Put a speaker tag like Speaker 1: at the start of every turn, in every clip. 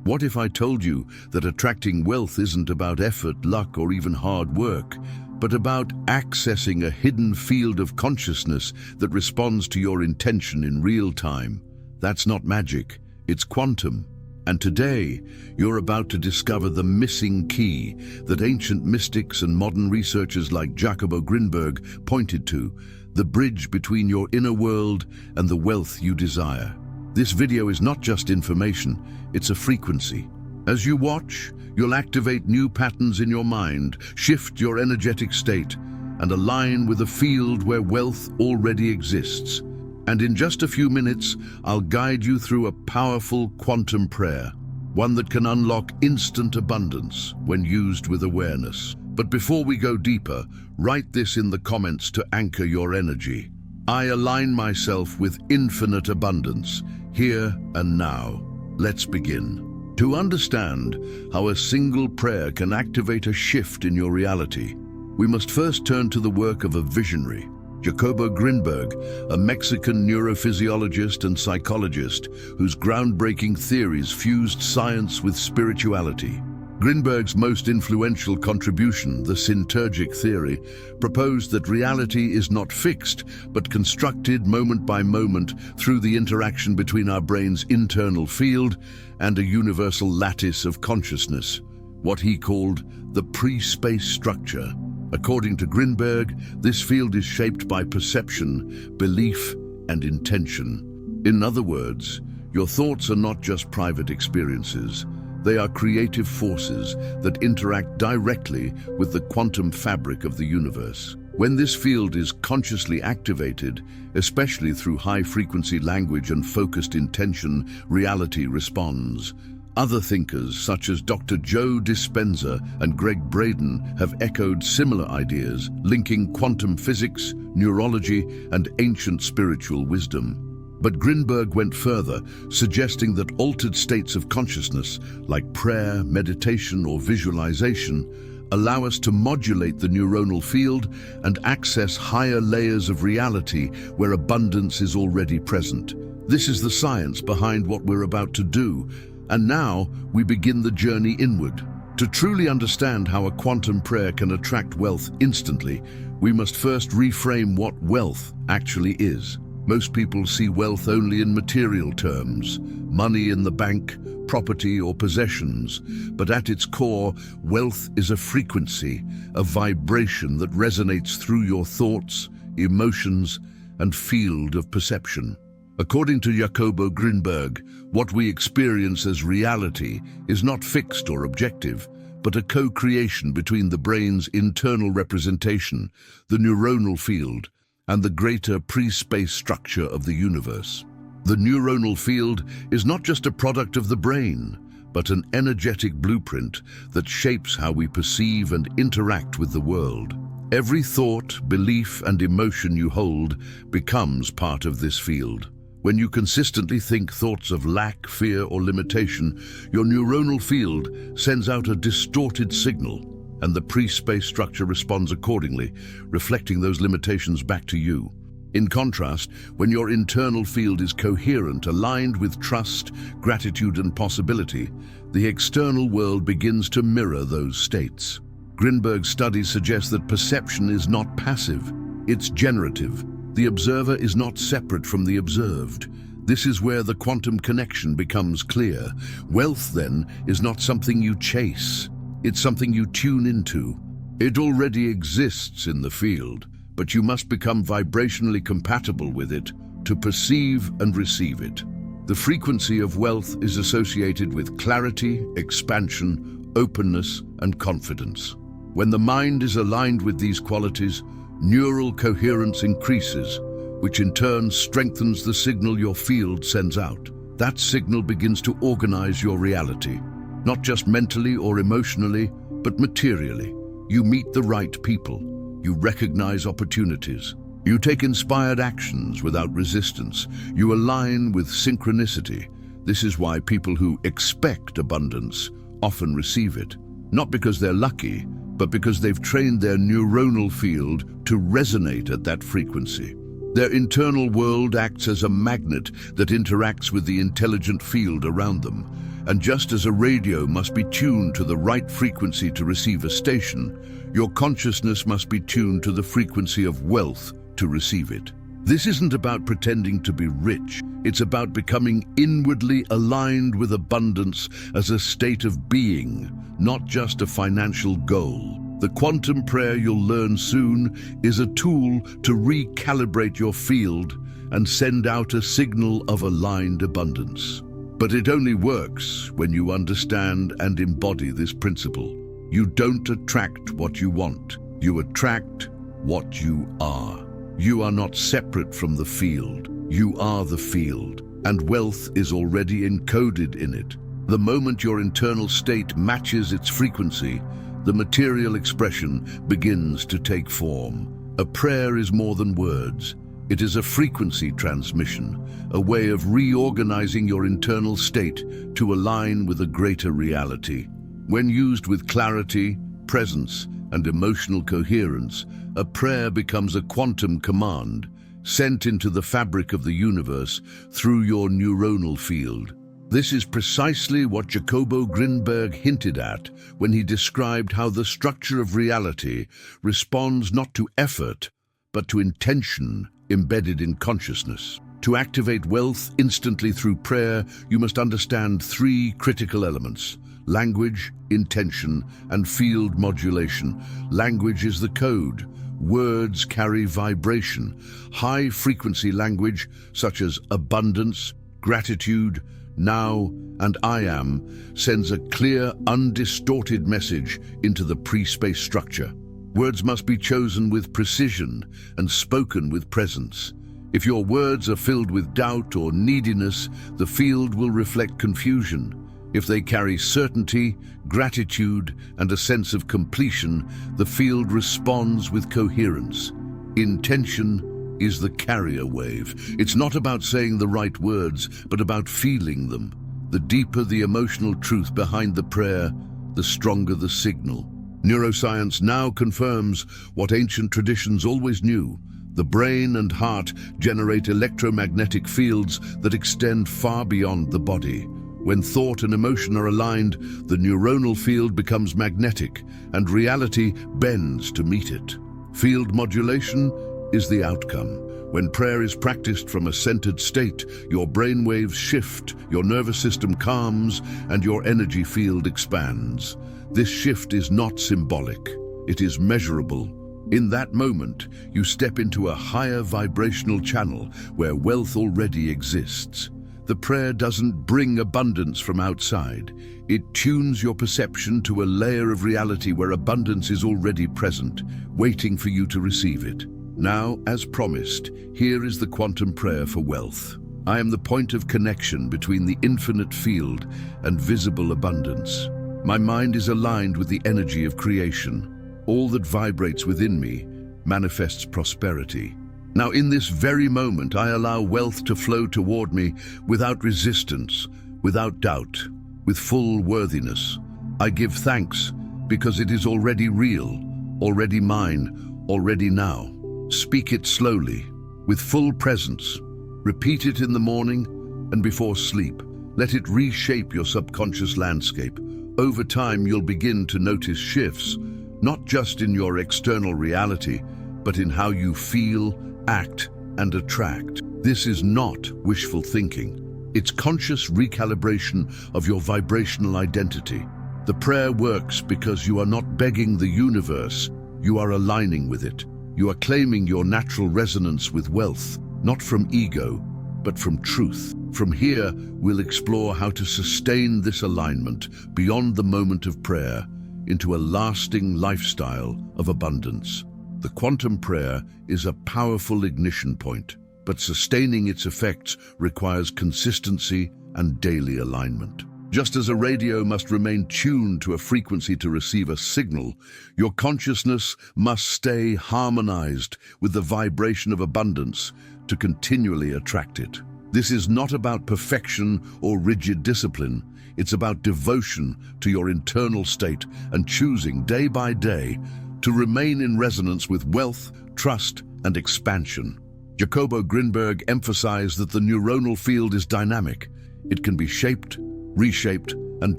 Speaker 1: What if I told you that attracting wealth isn't about effort, luck, or even hard work, but about accessing a hidden field of consciousness that responds to your intention in real time? That's not magic, it's quantum. And today, you're about to discover the missing key that ancient mystics and modern researchers like Jacobo Grinberg pointed to, the bridge between your inner world and the wealth you desire. This video is not just information, it's a frequency. As you watch, you'll activate new patterns in your mind, shift your energetic state, and align with a field where wealth already exists. And in just a few minutes, I'll guide you through a powerful quantum prayer, one that can unlock instant abundance when used with awareness. But before we go deeper, write this in the comments to anchor your energy. I align myself with infinite abundance, here and now. Let's begin. To understand how a single prayer can activate a shift in your reality, we must first turn to the work of a visionary, Jacobo Grinberg, a Mexican neurophysiologist and psychologist whose groundbreaking theories fused science with spirituality. Grinberg's most influential contribution, the synergic theory, proposed that reality is not fixed, but constructed moment by moment through the interaction between our brain's internal field and a universal lattice of consciousness, what he called the pre-space structure. According to Grinberg, this field is shaped by perception, belief, and intention. In other words, your thoughts are not just private experiences. They are creative forces that interact directly with the quantum fabric of the universe. When this field is consciously activated, especially through high-frequency language and focused intention, reality responds. Other thinkers, such as Dr. Joe Dispenza and Greg Braden, have echoed similar ideas, linking quantum physics, neurology, and ancient spiritual wisdom. But Grinberg went further, suggesting that altered states of consciousness, like prayer, meditation, or visualization, allow us to modulate the neuronal field and access higher layers of reality where abundance is already present. This is the science behind what we're about to do. And now we begin the journey inward. To truly understand how a quantum prayer can attract wealth instantly, we must first reframe what wealth actually is. Most people see wealth only in material terms, money in the bank, property or possessions. But at its core, wealth is a frequency, a vibration that resonates through your thoughts, emotions, and field of perception. According to Jacobo Grinberg, what we experience as reality is not fixed or objective, but a co-creation between the brain's internal representation, the neuronal field, and the greater pre-space structure of the universe. The neuronal field is not just a product of the brain, but an energetic blueprint that shapes how we perceive and interact with the world. Every thought, belief, and emotion you hold becomes part of this field. When you consistently think thoughts of lack, fear, or limitation, your neuronal field sends out a distorted signal, and the pre-space structure responds accordingly, reflecting those limitations back to you. In contrast, when your internal field is coherent, aligned with trust, gratitude, and possibility, the external world begins to mirror those states. Grinberg's studies suggest that perception is not passive, it's generative. The observer is not separate from the observed. This is where the quantum connection becomes clear. Wealth, then, is not something you chase. It's something you tune into. It already exists in the field, but you must become vibrationally compatible with it to perceive and receive it. The frequency of wealth is associated with clarity, expansion, openness, and confidence. When the mind is aligned with these qualities, neural coherence increases, which in turn strengthens the signal your field sends out. That signal begins to organize your reality, not just mentally or emotionally, but materially. You meet the right people. You recognize opportunities. You take inspired actions without resistance. You align with synchronicity. This is why people who expect abundance often receive it, not because they're lucky, but because they've trained their neuronal field to resonate at that frequency. Their internal world acts as a magnet that interacts with the intelligent field around them, And just as a radio must be tuned to the right frequency to receive a station, your consciousness must be tuned to the frequency of wealth to receive it. This isn't about pretending to be rich. It's about becoming inwardly aligned with abundance as a state of being, not just a financial goal. The quantum prayer you'll learn soon is a tool to recalibrate your field and send out a signal of aligned abundance. But it only works when you understand and embody this principle. You don't attract what you want. You attract what you are. You are not separate from the field. You are the field, and wealth is already encoded in it. The moment your internal state matches its frequency, the material expression begins to take form. A prayer is more than words. It is a frequency transmission, a way of reorganizing your internal state to align with a greater reality. When used with clarity, presence, and emotional coherence, a prayer becomes a quantum command, sent into the fabric of the universe through your neuronal field. This is precisely what Jacobo Grinberg hinted at when he described how the structure of reality responds not to effort, but to intention embedded in consciousness. To activate wealth instantly through prayer, you must understand three critical elements: language, intention, and field modulation. Language is the code. Words carry vibration. High-frequency language, such as abundance, gratitude, now, and I am, sends a clear, undistorted message into the pre-space structure. Words must be chosen with precision and spoken with presence. If your words are filled with doubt or neediness, the field will reflect confusion. If they carry certainty, gratitude, and a sense of completion, the field responds with coherence. Intention is the carrier wave. It's not about saying the right words, but about feeling them. The deeper the emotional truth behind the prayer, the stronger the signal. Neuroscience now confirms what ancient traditions always knew. The brain and heart generate electromagnetic fields that extend far beyond the body. When thought and emotion are aligned, the neuronal field becomes magnetic, and reality bends to meet it. Field modulation is the outcome. When prayer is practiced from a centered state, your brainwaves shift, your nervous system calms, and your energy field expands. This shift is not symbolic, it is measurable. In that moment, you step into a higher vibrational channel where wealth already exists. The prayer doesn't bring abundance from outside. It tunes your perception to a layer of reality where abundance is already present, waiting for you to receive it. Now, as promised, here is the quantum prayer for wealth. I am the point of connection between the infinite field and visible abundance. My mind is aligned with the energy of creation. All that vibrates within me manifests prosperity. Now, in this very moment, I allow wealth to flow toward me without resistance, without doubt, with full worthiness. I give thanks because it is already real, already mine, already now. Speak it slowly, with full presence. Repeat it in the morning and before sleep. Let it reshape your subconscious landscape. Over time, you'll begin to notice shifts, not just in your external reality, but in how you feel, act, and attract. This is not wishful thinking. It's conscious recalibration of your vibrational identity. The prayer works because you are not begging the universe, you are aligning with it. You are claiming your natural resonance with wealth, not from ego, but from truth. From here, we'll explore how to sustain this alignment beyond the moment of prayer into a lasting lifestyle of abundance. The quantum prayer is a powerful ignition point, but sustaining its effects requires consistency and daily alignment. Just as a radio must remain tuned to a frequency to receive a signal, your consciousness must stay harmonized with the vibration of abundance to continually attract it. This is not about perfection or rigid discipline. It's about devotion to your internal state and choosing day by day to remain in resonance with wealth, trust, and expansion. Jacobo Grinberg emphasized that the neuronal field is dynamic. It can be shaped, reshaped, and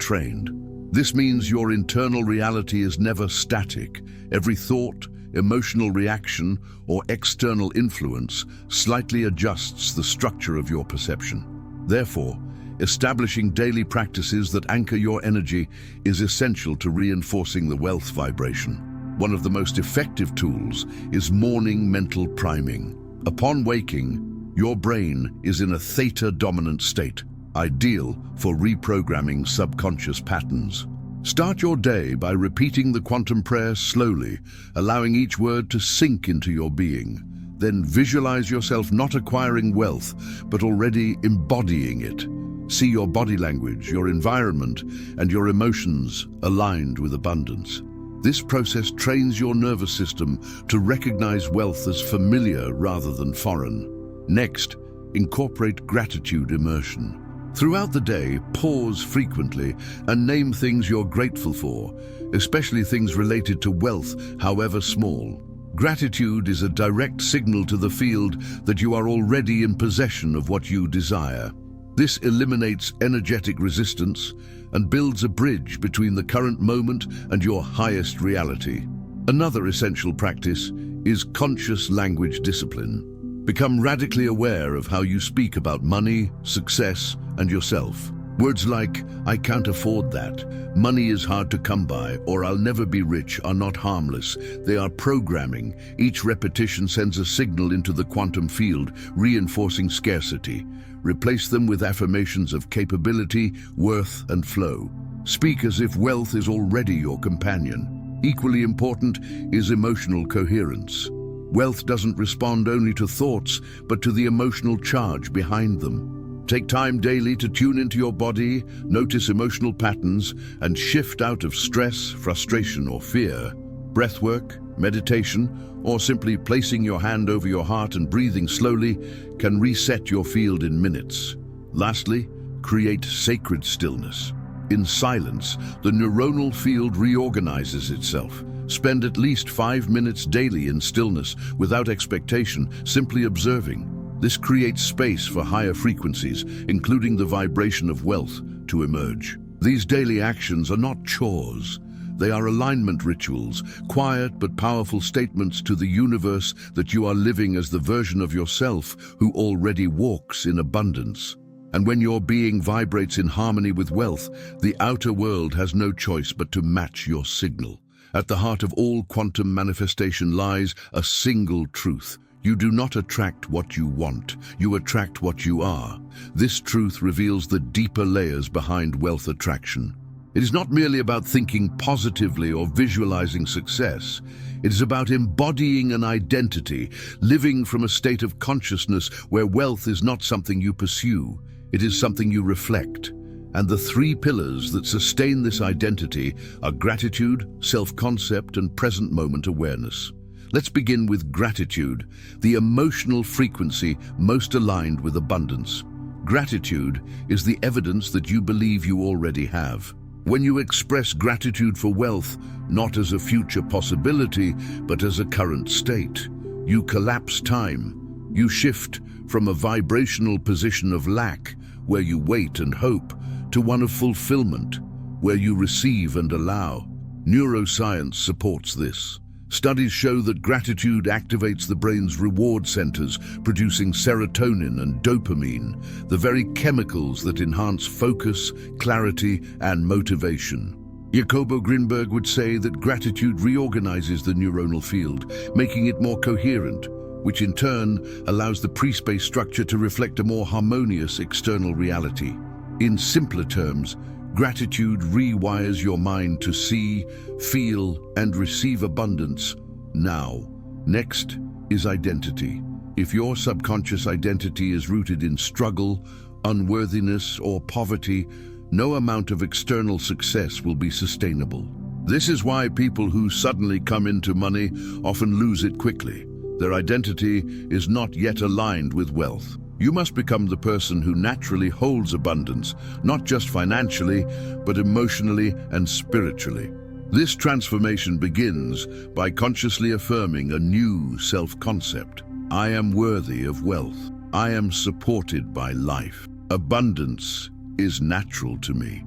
Speaker 1: trained. This means your internal reality is never static. Every thought, emotional reaction, or external influence slightly adjusts the structure of your perception. Therefore, establishing daily practices that anchor your energy is essential to reinforcing the wealth vibration. One of the most effective tools is morning mental priming. Upon waking, your brain is in a theta-dominant state, ideal for reprogramming subconscious patterns. Start your day by repeating the quantum prayer slowly, allowing each word to sink into your being. Then visualize yourself not acquiring wealth, but already embodying it. See your body language, your environment, and your emotions aligned with abundance. This process trains your nervous system to recognize wealth as familiar rather than foreign. Next, incorporate gratitude immersion. Throughout the day, pause frequently and name things you're grateful for, especially things related to wealth, however small. Gratitude is a direct signal to the field that you are already in possession of what you desire. This eliminates energetic resistance and builds a bridge between the current moment and your highest reality. Another essential practice is conscious language discipline. Become radically aware of how you speak about money, success, and yourself. Words like, "I can't afford that," "money is hard to come by," or "I'll never be rich" are not harmless. They are programming. Each repetition sends a signal into the quantum field, reinforcing scarcity. Replace them with affirmations of capability, worth, and flow. Speak as if wealth is already your companion. Equally important is emotional coherence. Wealth doesn't respond only to thoughts, but to the emotional charge behind them. Take time daily to tune into your body, notice emotional patterns, and shift out of stress, frustration, or fear. Breathwork, meditation, or simply placing your hand over your heart and breathing slowly can reset your field in minutes. Lastly, create sacred stillness. In silence, the neuronal field reorganizes itself. Spend at least 5 minutes daily in stillness without expectation, simply observing. This creates space for higher frequencies, including the vibration of wealth, to emerge. These daily actions are not chores. They are alignment rituals, quiet but powerful statements to the universe that you are living as the version of yourself who already walks in abundance. And when your being vibrates in harmony with wealth, the outer world has no choice but to match your signal. At the heart of all quantum manifestation lies a single truth. You do not attract what you want, you attract what you are. This truth reveals the deeper layers behind wealth attraction. It is not merely about thinking positively or visualizing success. It is about embodying an identity, living from a state of consciousness where wealth is not something you pursue, it is something you reflect. And the 3 pillars that sustain this identity are gratitude, self-concept, and present moment awareness. Let's begin with gratitude, the emotional frequency most aligned with abundance. Gratitude is the evidence that you believe you already have. When you express gratitude for wealth, not as a future possibility, but as a current state, you collapse time. You shift from a vibrational position of lack, where you wait and hope, to one of fulfillment, where you receive and allow. Neuroscience supports this. Studies show that gratitude activates the brain's reward centers, producing serotonin and dopamine, the very chemicals that enhance focus, clarity, and motivation. Jacobo Grinberg would say that gratitude reorganizes the neuronal field, making it more coherent, which in turn allows the pre-space structure to reflect a more harmonious external reality. In simpler terms, gratitude rewires your mind to see, feel, and receive abundance now. Next is identity. If your subconscious identity is rooted in struggle, unworthiness, or poverty, no amount of external success will be sustainable. This is why people who suddenly come into money often lose it quickly. Their identity is not yet aligned with wealth. You must become the person who naturally holds abundance, not just financially, but emotionally and spiritually. This transformation begins by consciously affirming a new self-concept. I am worthy of wealth. I am supported by life. Abundance is natural to me.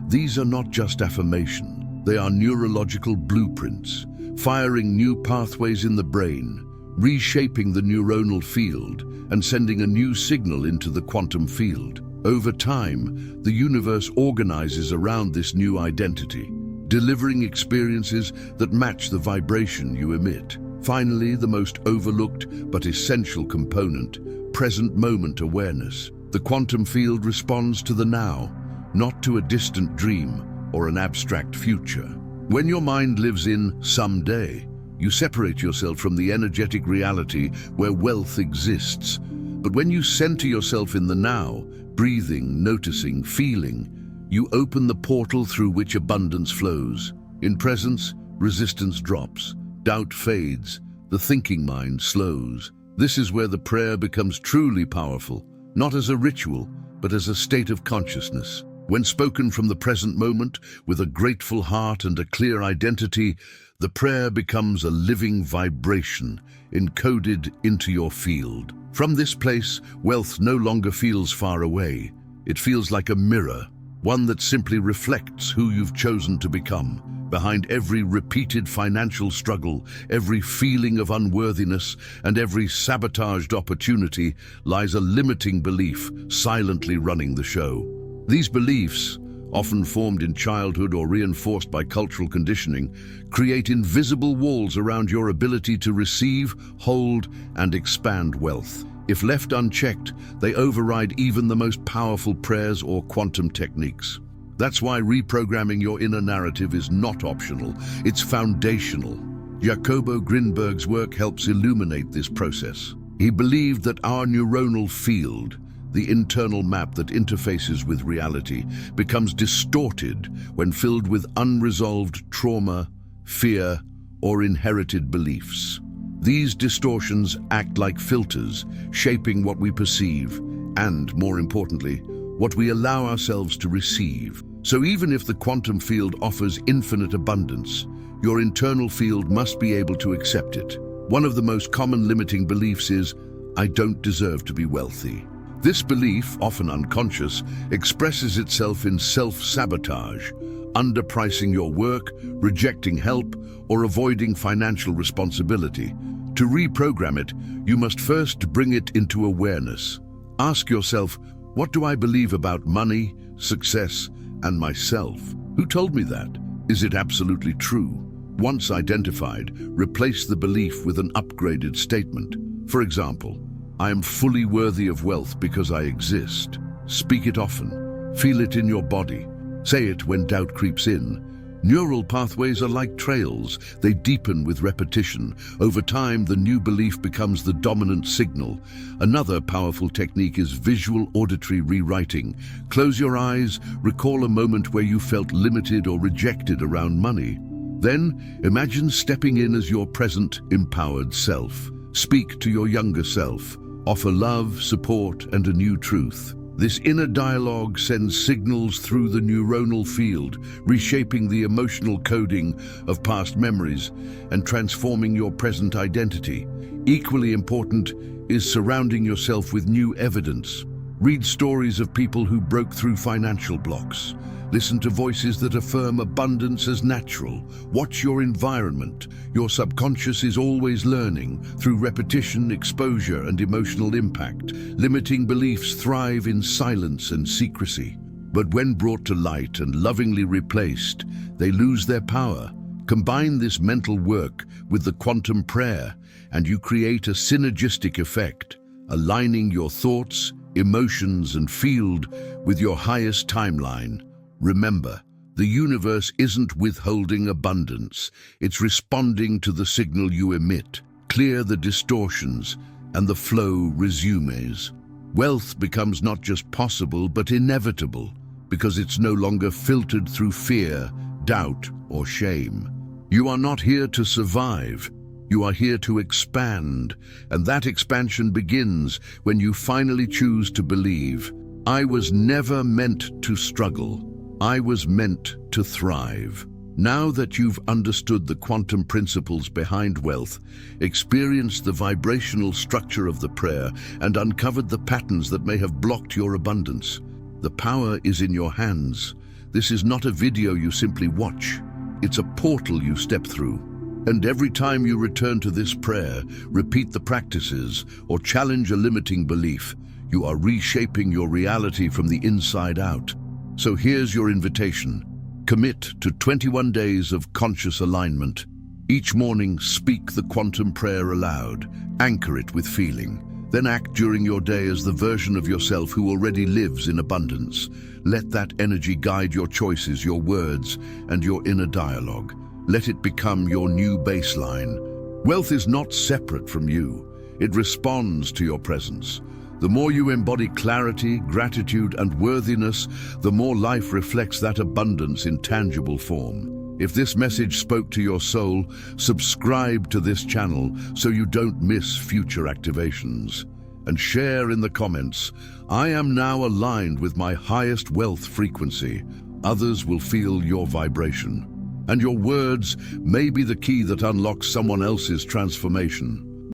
Speaker 1: These are not just affirmation. They are neurological blueprints, firing new pathways in the brain, reshaping the neuronal field, and sending a new signal into the quantum field. Over time, the universe organizes around this new identity, delivering experiences that match the vibration you emit. Finally, the most overlooked but essential component, present moment awareness. The quantum field responds to the now, not to a distant dream or an abstract future. When your mind lives in someday, you separate yourself from the energetic reality where wealth exists. But when you center yourself in the now, breathing, noticing, feeling, you open the portal through which abundance flows. In presence, resistance drops, doubt fades, the thinking mind slows. This is where the prayer becomes truly powerful, not as a ritual, but as a state of consciousness. When spoken from the present moment, with a grateful heart and a clear identity, the prayer becomes a living vibration, encoded into your field. From this place, wealth no longer feels far away. It feels like a mirror, one that simply reflects who you've chosen to become. Behind every repeated financial struggle, every feeling of unworthiness, and every sabotaged opportunity lies a limiting belief silently running the show. These beliefs, often formed in childhood or reinforced by cultural conditioning, create invisible walls around your ability to receive, hold, and expand wealth. If left unchecked, they override even the most powerful prayers or quantum techniques. That's why reprogramming your inner narrative is not optional, it's foundational. Jacobo Grinberg's work helps illuminate this process. He believed that our neuronal field, the internal map that interfaces with reality, becomes distorted when filled with unresolved trauma, fear, or inherited beliefs. These distortions act like filters, shaping what we perceive and, more importantly, what we allow ourselves to receive. So even if the quantum field offers infinite abundance, your internal field must be able to accept it. One of the most common limiting beliefs is, "I don't deserve to be wealthy." This belief, often unconscious, expresses itself in self-sabotage, underpricing your work, rejecting help, or avoiding financial responsibility. To reprogram it, you must first bring it into awareness. Ask yourself, what do I believe about money, success, and myself? Who told me that? Is it absolutely true? Once identified, replace the belief with an upgraded statement. For example, I am fully worthy of wealth because I exist. Speak it often. Feel it in your body. Say it when doubt creeps in. Neural pathways are like trails. They deepen with repetition. Over time, the new belief becomes the dominant signal. Another powerful technique is visual auditory rewriting. Close your eyes, recall a moment where you felt limited or rejected around money. Then, imagine stepping in as your present, empowered self. Speak to your younger self. Offer love, support, and a new truth. This inner dialogue sends signals through the neuronal field, reshaping the emotional coding of past memories and transforming your present identity. Equally important is surrounding yourself with new evidence. Read stories of people who broke through financial blocks. Listen to voices that affirm abundance as natural. Watch your environment. Your subconscious is always learning through repetition, exposure, and emotional impact. Limiting beliefs thrive in silence and secrecy. But when brought to light and lovingly replaced, they lose their power. Combine this mental work with the quantum prayer, and you create a synergistic effect, aligning your thoughts, emotions, and field with your highest timeline. Remember, the universe isn't withholding abundance. It's responding to the signal you emit. Clear the distortions, and the flow resumes. Wealth becomes not just possible, but inevitable, because it's no longer filtered through fear, doubt, or shame. You are not here to survive. You are here to expand, and that expansion begins when you finally choose to believe, I was never meant to struggle. I was meant to thrive. Now that you've understood the quantum principles behind wealth, experienced the vibrational structure of the prayer, and uncovered the patterns that may have blocked your abundance, The power is in your hands. This is not a video you simply watch. It's a portal you step through. And every time you return to this prayer, repeat the practices, or challenge a limiting belief, you are reshaping your reality from the inside out. So here's your invitation. Commit to 21 days of conscious alignment. Each morning, speak the quantum prayer aloud. Anchor it with feeling. Then act during your day as the version of yourself who already lives in abundance. Let that energy guide your choices, your words, and your inner dialogue. Let it become your new baseline. Wealth is not separate from you. It responds to your presence. The more you embody clarity, gratitude, and worthiness, the more life reflects that abundance in tangible form. If this message spoke to your soul, subscribe to this channel so you don't miss future activations. And share in the comments, I am now aligned with my highest wealth frequency. Others will feel your vibration. And your words may be the key that unlocks someone else's transformation.